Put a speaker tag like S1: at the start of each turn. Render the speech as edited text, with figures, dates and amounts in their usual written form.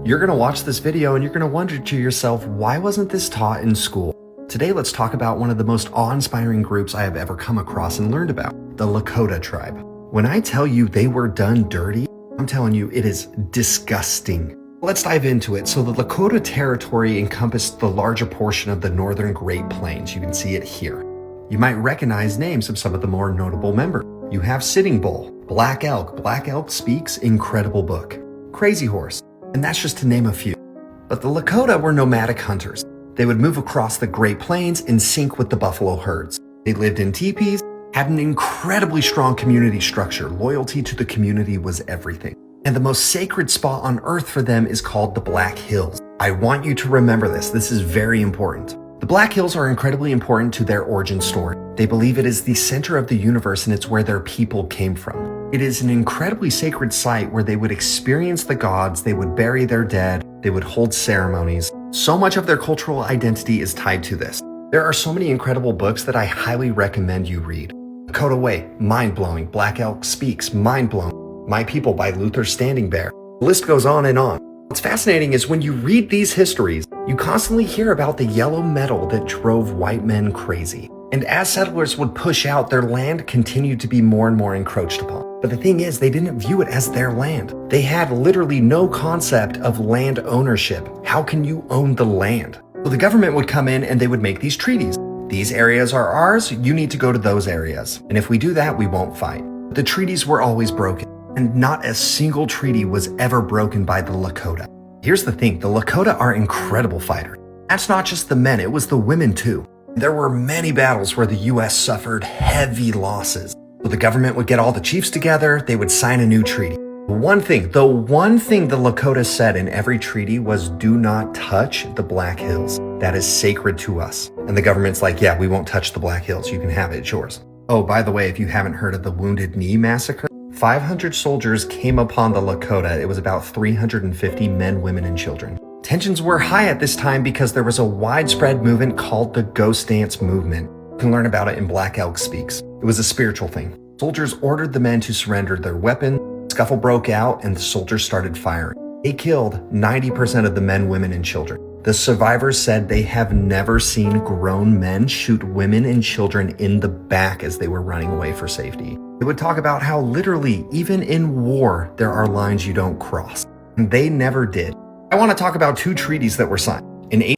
S1: You're gonna watch this video and you're gonna wonder to yourself, why wasn't this taught in school? Today, let's talk about one of the most awe-inspiring groups I have ever come across and learned about, the Lakota tribe. When I tell you they were done dirty, I'm telling you it is disgusting. Let's dive into it. So the Lakota territory encompassed the larger portion of the northern Great Plains. You can see it here. You might recognize names of some of the more notable members. You have Sitting Bull, Black Elk Speaks, incredible book, Crazy Horse, and that's just to name a few. But the Lakota were nomadic hunters. They would move across the Great Plains in sync with the buffalo herds. They lived in teepees, had an incredibly strong community structure. Loyalty to the community was everything. And the most sacred spot on earth for them is called the Black Hills. I want you to remember this. This is very important. The Black Hills are incredibly important to their origin story. They believe it is the center of the universe and it's where their people came from. It is an incredibly sacred site where they would experience the gods, they would bury their dead, they would hold ceremonies. So much of their cultural identity is tied to this. There are so many incredible books that I highly recommend you read. Lakota Way, mind-blowing. Black Elk Speaks, mind-blowing. My People by Luther Standing Bear. The list goes on and on. What's fascinating is when you read these histories, you constantly hear about the yellow metal that drove white men crazy. And as settlers would push out, their land continued to be more and more encroached upon. But the thing is, they didn't view it as their land. They had literally no concept of land ownership. How can you own the land? So the government would come in and they would make these treaties. These areas are ours, you need to go to those areas. And if we do that, we won't fight. The treaties were always broken. And not a single treaty was ever broken by the Lakota. Here's the thing, the Lakota are incredible fighters. That's not just the men, it was the women too. There were many battles where the US suffered heavy losses. So the government would get all the chiefs together, they would sign a new treaty. The one thing the Lakota said in every treaty was, do not touch the Black Hills. That is sacred to us. And the government's like, yeah, we won't touch the Black Hills, you can have it, it's yours. Oh, by the way, if you haven't heard of the Wounded Knee Massacre, 500 soldiers came upon the Lakota. It was about 350 men, women, and children. Tensions were high at this time because there was a widespread movement called the Ghost Dance Movement. You can learn about it in Black Elk Speaks. It was a spiritual thing. Soldiers ordered the men to surrender their weapons. Scuffle broke out and the soldiers started firing. They killed 90% of the men, women, and children. The survivors said they have never seen grown men shoot women and children in the back as they were running away for safety. They would talk about how literally, even in war, there are lines you don't cross. And they never did. I want to talk about two treaties that were signed. In